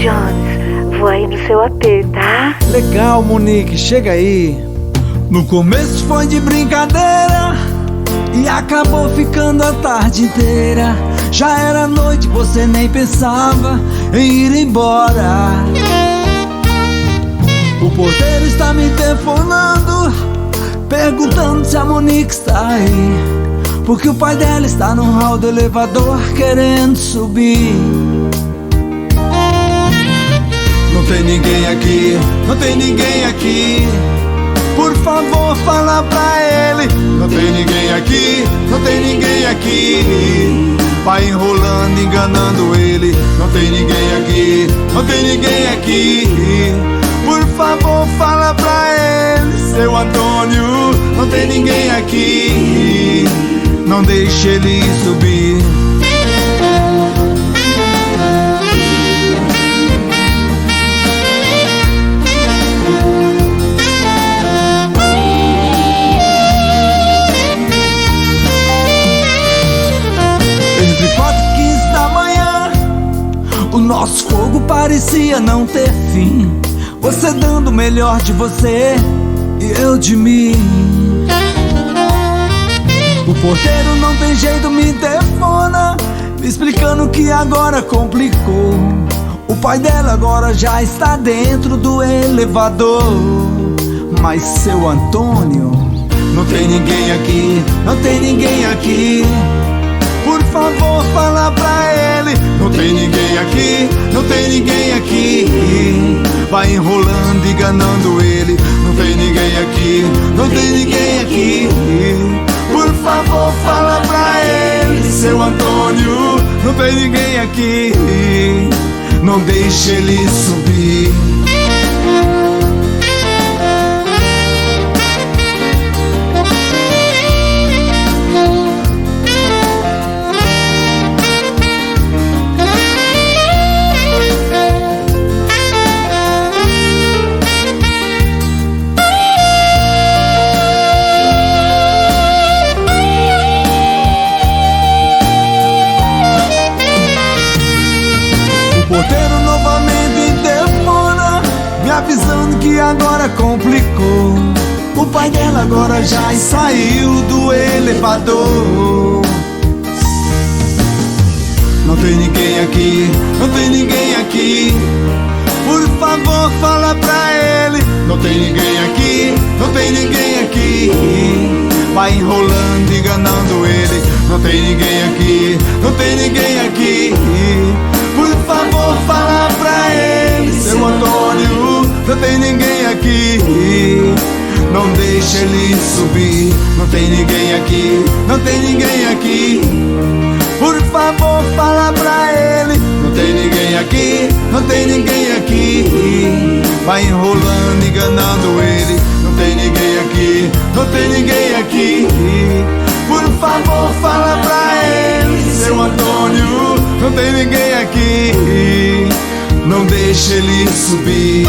Jones, vou aí no seu AP, tá? Legal, Monique, chega aí. No começo foi de brincadeira e acabou ficando a tarde inteira. Já era noite, você nem pensava em ir embora. O porteiro está me telefonando, perguntando se a Monique está aí, porque o pai dela está no hall do elevador querendo subir. Não tem ninguém aqui, não tem ninguém aqui. Por favor, fala pra ele. Não tem ninguém aqui, não tem ninguém aqui. Vai enrolando, enganando ele. Não tem ninguém aqui, não tem ninguém aqui. Por favor, fala pra ele, seu Antônio. Não tem ninguém aqui. Não deixe ele subir. Entre 4 e 15 da manhã, o nosso fogo parecia não ter fim. Você dando o melhor de você e eu de mim. O porteiro não tem jeito, me telefona, me explicando que agora complicou. O pai dela agora já está dentro do elevador. Mas seu Antônio, não tem ninguém aqui, não tem ninguém aqui. Por favor, fala pra ele. Não tem ninguém aqui, não tem ninguém aqui. Vai enrolando, enganando ele. Não tem ninguém aqui, não tem ninguém aqui. Por favor, fala pra ele, seu Antônio. Não tem ninguém aqui. Não deixe ele subir. O porteiro novamente telefona, me avisando que agora complicou. O pai dela agora já saiu do elevador. Não tem ninguém aqui, não tem ninguém aqui. Por favor, fala pra ele. Não tem ninguém aqui, não tem ninguém aqui. Vai enrolando, enganando ele. Não tem ninguém aqui, não tem ninguém aqui. Por favor, fala pra ele, seu Antônio. Não tem ninguém aqui. Não deixe ele subir. Não tem ninguém aqui, não tem ninguém aqui. Por favor, fala pra ele. Não tem ninguém aqui, não tem ninguém aqui. Vai enrolando, enganando ele. Não tem ninguém aqui, não tem ninguém aqui. Por favor, fala pra ele, seu Antônio. Não tem ninguém aqui. Não deixe ele subir.